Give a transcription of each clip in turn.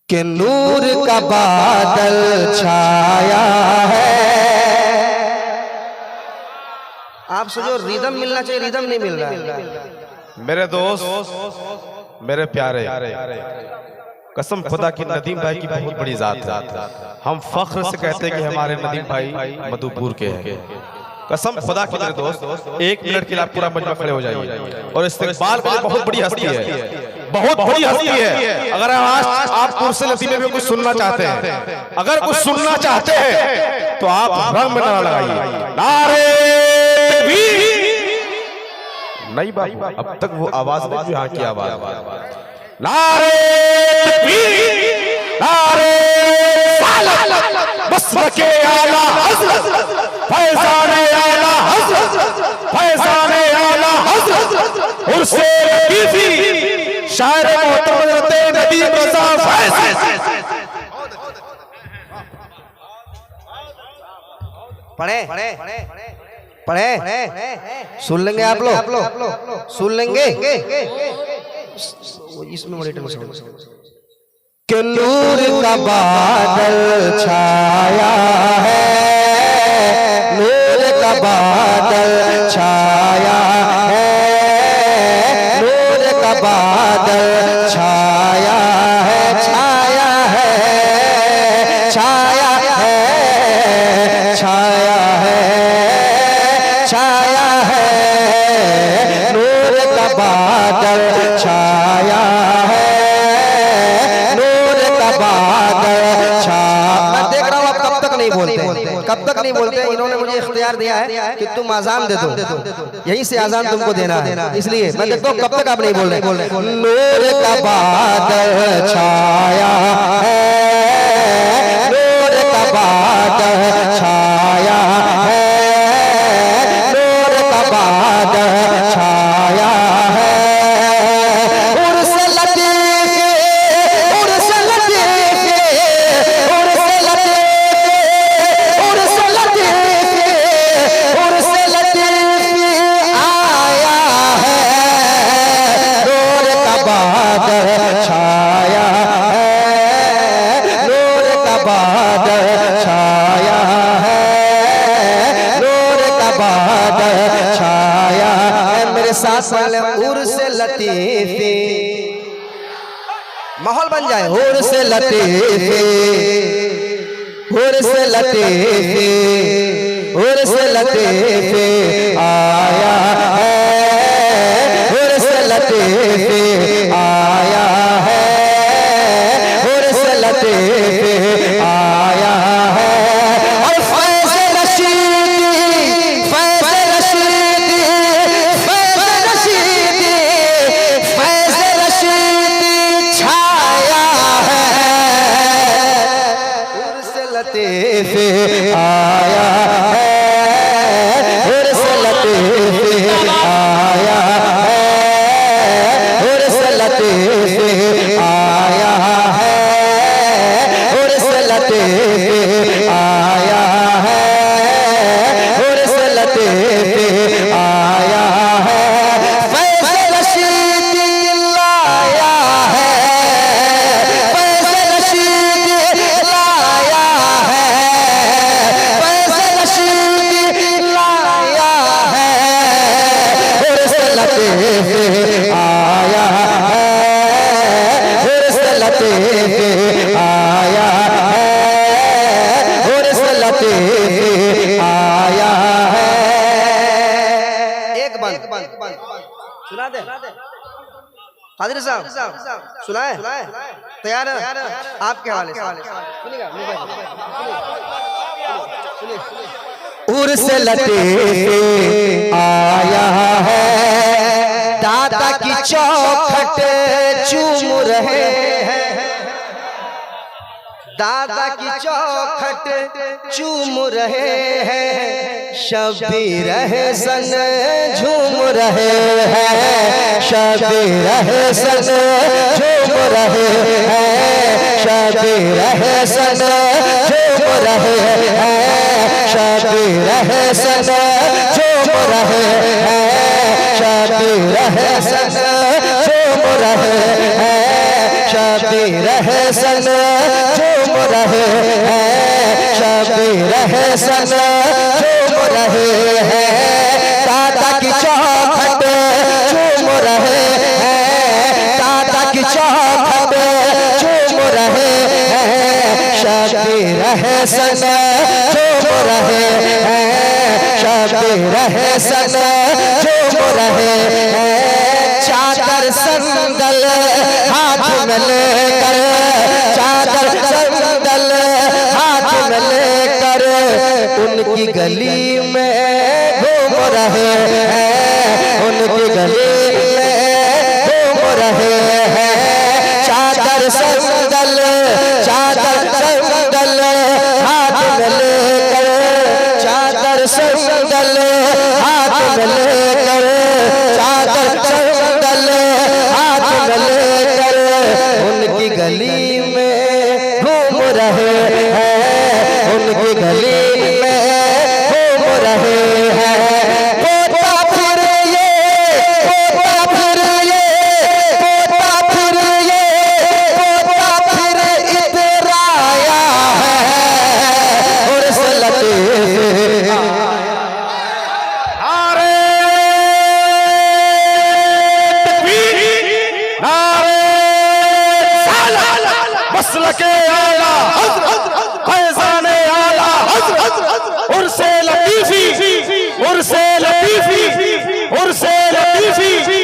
कि नूर का बादल छाया है। आपसे जो रिदम मिलना चाहिए रिदम नहीं मिल रहा है। मेरे दोस्त, मेरे प्यारे, कसम खुदा की नदीम भाई की बहुत बड़ी जात है। हम फख्र से कहते हैं कि हमारे नदीम भाई मधुपुर के हैं। कसम खुदा की मेरे दोस्त, एक मिनट के लिए आप पूरा मजमा खड़े हो जाइए। और इस्तेकबाल में बहुत बड़ी हस्ती है, बहुत बड़ी हस्ती है। अगर आप कुर्सी लतीफे में कुछ सुनना चाहते हैं, अगर कुछ सुनना चाहते हैं तो आप रंग में नारा लगाइए, नारे तकबीर। नहीं बाबू, अब तक वो आवाज नहीं, यहाँ की आवाज। नारे तकबीर, नारे मसलके आला हज़रत, फैज़ाने आला हज़रत, फैज़ाने आला हज़रत, उर्से लतीफ़ी, शायर मोहतरम नदीम रज़ा फैज़। पढ़े सुन लेंगे आप लोग, सुन लेंगे। इसमें कि नूर का बादल छाया है, नूर का बादल छाया है, नूर का बादल छाया है, छाया है, छाया है, छाया है, छाया है, नूर का बादल छाया है, कब तक नहीं बोलते। इन्होंने मुझे इख्तियार दिया है कि तुम आजान दे दो, यहीं से आजान तुमको देना है, इसलिए मैं देखता हूँ कब तक आप नहीं बोल रहे। नूर का बादल छाया है, नूर का बादल छाया है, नूर का बादल छाया है, उर्स लतीफ़े, माहौल बन जाए। उर्स लतीफ़े, उर्स लतीफ़े, उर्स लतीफ़े आया है, उर्स लतीफ़े आया है, उर्स लतीफ़े आया है। और फैज़ रशीदी, फैज़ रशीदी, फैज़ रशीदी, फैज़ रशीदी छाया है, उर्स लतीफ़े आया है, उर्स लतीफ़े आया है, उर्स लतीफ़े आया है, उर्स लतीफ़े आया है, उर्स लतीफ़े आया है। फैज़ रशीदी लाया है, फैज़ रशीदी लाया है, फैज़ रशीदी लाया है, उर्स लतीफ़े आया है, उर्स लतीफ़े आया है, उर्स लतीफ़े आया है। एक बंद सुना दे कादरी साहब, सुनाए, तैयार है आपके हवाले से। उर्स लतीफ़े आया है, दादा की चौखट चूम रहे हैं, दादा की चौखट चूम रहे हैं, शबीर हसन झूम रहे हैं, शबीर हसन झूम रहे हैं, शबीर हसन झूम रहे हैं, शबीर हसन झूम रहे हैं, शबीर हसन झूम रहे हैं, शबीर हसन झूम रहे हैं, शबीर हसन झूम रहे हैं, दादा की चौखट झूम रहे हैं, दादा की चौखट झूम रहे हैं, शबीर हसन झूम रहे हैं, शबीर हसन झूम रहे हैं, चादर संदल हाथ में लेकर, चादर संदल हाथ में लेकर उनकी गली में घूम रहे हैं, उनकी गली में घूम रहे हैं, चादर संदल, चादर संदल हाथ में लेकर, चादर संदल हाथ में लेकर, चादर संदल हाथ में लेकर उनकी गली में घूम रहे हैं, उनकी गली में घूम रहे हैं। पोता फिर ये, पोता फिर ये, पोता फिर ये, पोता फिर इधर आया है और सलते मसलके आला फैज़ाने आला उर्से लतीफ़ी, उर्से लतीफ़ी, उर्से लतीफ़ी,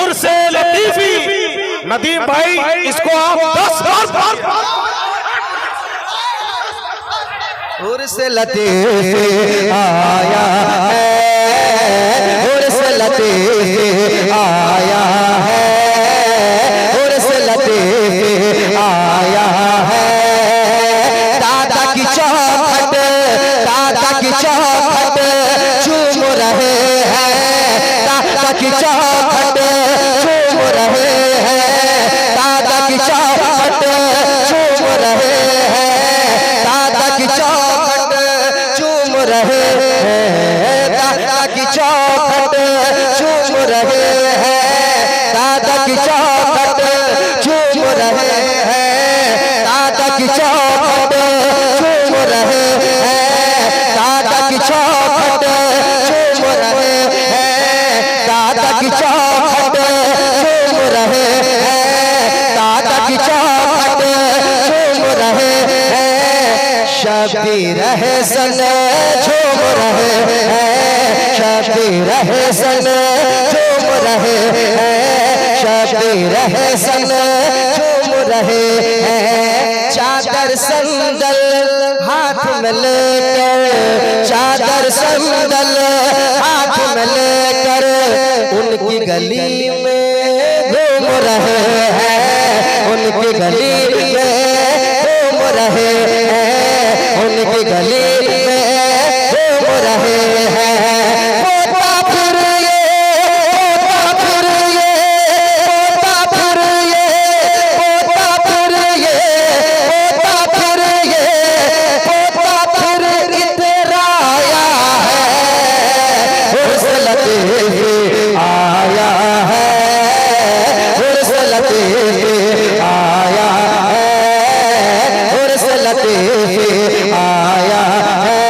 उर्से लतीफ़ी। नदीम भाई इसको आप 10 बार उर्से लतीफ़ आया है, उर्से लतीफ़ आया है, उर्से लतीफ़ आया है, दादा की चौखट, दादा की चौखट झूम रहे हैं, दादा की चौखट झूम रहे हैं, दादा की चौखट झूम रहे हैं, दादा की चौखट झूम रहे हैं, दादा की चौखट झूम रहे हैं, दादा की चौखट झूम रहे हैं, दादा की चौखट झूम रहे हैं, दादा की चौखट झूम रहे हैं, दादा की चौखट झूम रहे हैं, दादा की चौखट झूम रहे हैं, शबीर हसन झूम रहे हैं, शबीर हसन झूम रहे हैं, शबीर हसन झूम रहे हैं, चादर संदल हाथ में लेकर, चादर संदल हाथ में लेकर उनकी गली में घूम रहे हैं, उनकी गली में घूम रहे हैं, उनकी गली में घूम रहे हैं। पोता फिर ये, पोता फिर ये, पोता फिर ये, पोता फिर ये, पोता फिर ये, पोता फिर इधर आया है उर्स लतीफ़ आया है, उर्स लतीफ़ आया है, उर्स लतीफ़ आया है,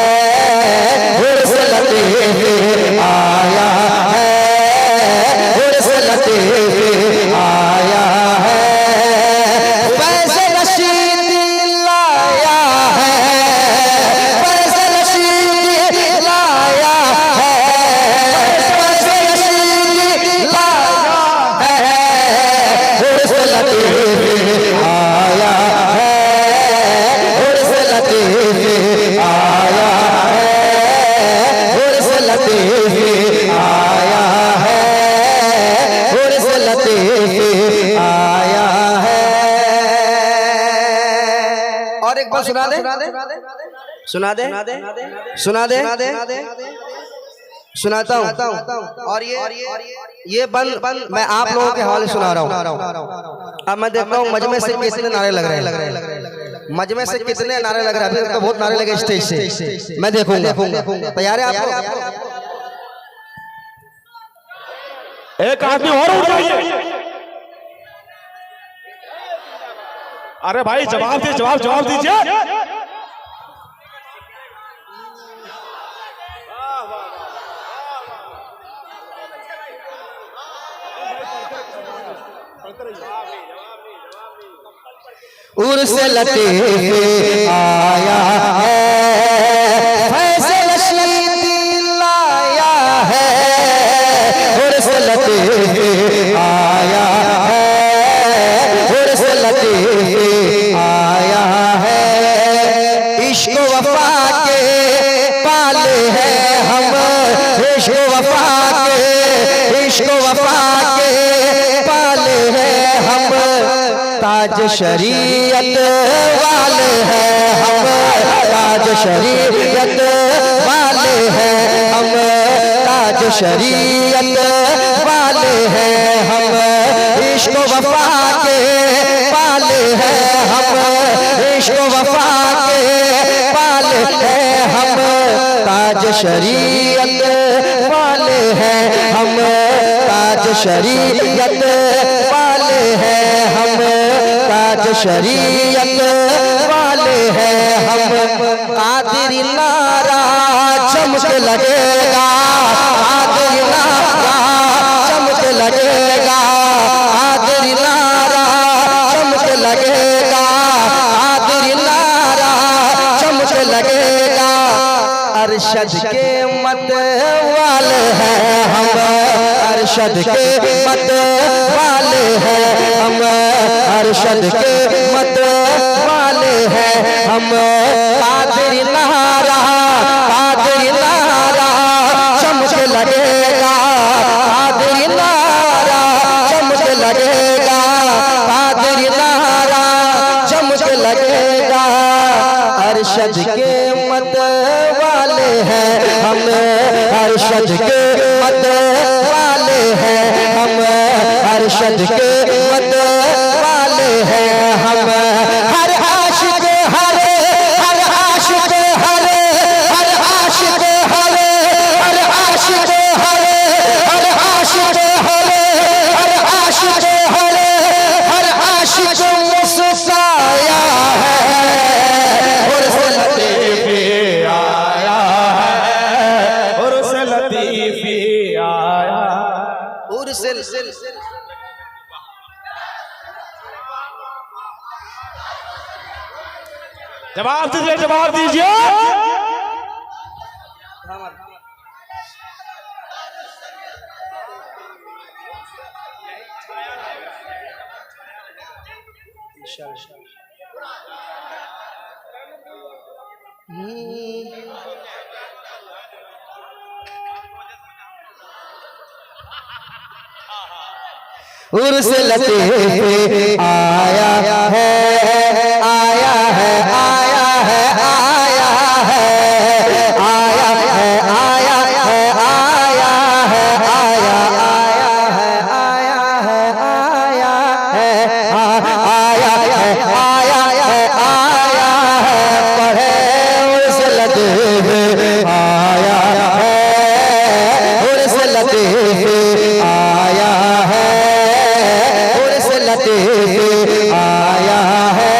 उर्स लतीफ़ आया है, उर्स लतीफ़ आया है, फैज़ रशीदी लाया है, फैज़ रशीदी लाया है, फैज़ रशीदी लाया है, उर्स लतीफ़ आया है, उर्स लतीफ़ आया है, उर्स लतीफ़ आया है, उर्स लतीफ़ आया है। और एक बार सुना दे, सुना दे, सुना दे, सुनाता हूँ। और ये बंद मैं आप लोगों के हवाले सुना रहा हूँ। अब मैं देखता हूँ मजमे से कितने नारे लग रहे हैं, मजमे से कितने नारे लग रहे हैं। अभी तो बहुत नारे लगे स्टेज से, मैं देखूंगा। तैयार है आप? एक आदमी और उठ जाइए। अरे भाई जवाब दीजिए, जवाब दीजिए। उर्स लतीफ आया है, फैसल शीत लाया है। उर्स लतीफ आया है, उर्स लतीफ आया है। इश्क वफा के पाले हैं हम, इश्क वफा के, इश्क वफा के पाले हैं हम। ताज शरीयत वाले हैं हम, ताज शरीयत वाले हैं हम, ताज शरीयत वाले हैं हम। इश्क वफा के पाले हैं हम, इश्क वफा के पाले हैं हम। ताज शरीयत वाले हैं हम, ताज शरीयत वाले हैं हम, ताज शरीयत वाले हैं हम। कादिर नारा चमक लगेगा, कादिर नारा चमक लगेगा, कादिर नारा चमक लगेगा, कादिर नारा चमक लगेगा। अरशद के मत वाले हैं हम, अरशद के मत वाले हैं हम, अरशद के मत वाले हैं हम। कादिर नारा, कादिर नारा चमक लगेगा, कादिर नारा चमक लगेगा, कादिर नारा चमक लगेगा। अरशद के मत वाले हैं हम, अरशद के मत वाले हैं हम, अरशद के मत वाले हैं हम। हर आशिक हरे, हर आशिक हरे, हर आशिक हरे, हर आशिक हरे, हर आशिक हरे, हर आशिक हरे, हर आशिक मुस्कुराया है। उर्स लतीफ आया है, उर्स लतीफ आया, उर्स जवाब दीजिए, जवाब दीजिए। उर्स लतीफ आया है, आया है, आया है, आया है, आया है, आया है, आया है, आया, आया है, आया है, आया है, आया है, आया है, आया है। पढ़े उर्स लतीफ आया है, उर्स लतीफ आया है, आया है।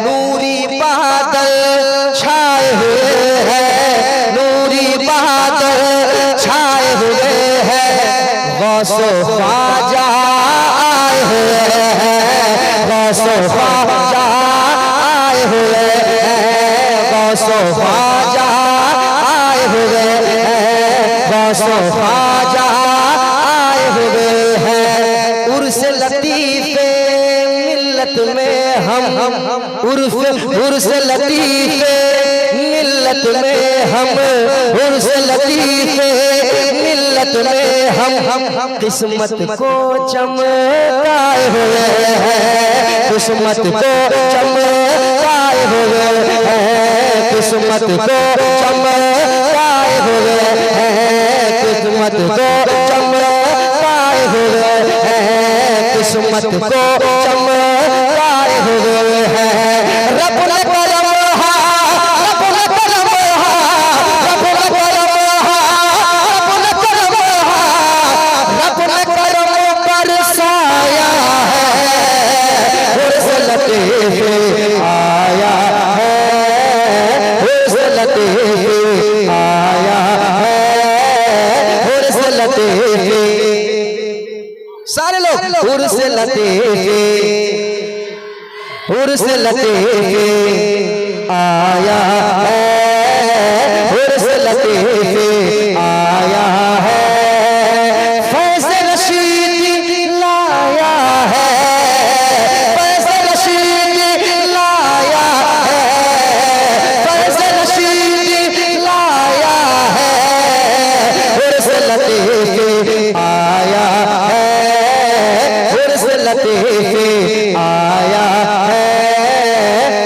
नूरी बादल छाए हुए हैं, नूरी बादल छाए हुए हैं। गौसो ख्वाजा आए हुए हैं, गौसो ख्वाजा आए हुए हैं, गौसो ख्वाजा आए हुए हैं, गौसो ख्वाजा आए हुए हैं। उर्स लतीफ मिल्लत में हम, उर्स लतीफ मिल्लत में हम, उर्स लतीफ मिल्लत में हम। किस्मत को चमकाए हुए हैं, किस्मत को चमकाए हुए हैं, किस्मत को चमकाए हुए हैं, किस्मत को चमकाए हुए हैं, किस्मत को चमकाए हुए हैं। रब ने करम हा, रब ने करम हा, रब ने करम हा, रब ने करम हा, रब ने करम बरसाया है। उर्स लतीफ उर्स लतीफे आया है, उर्स लतीफे आया है, फैज़ रशीद लाया है, फैज़ रशीद लाया है, फैज़ रशीद लाया है, उर्स लतीफे आया है, उर्स लतीफे आया है,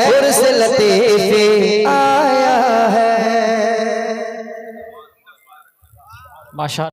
उर्स लतीफे आया है। माशा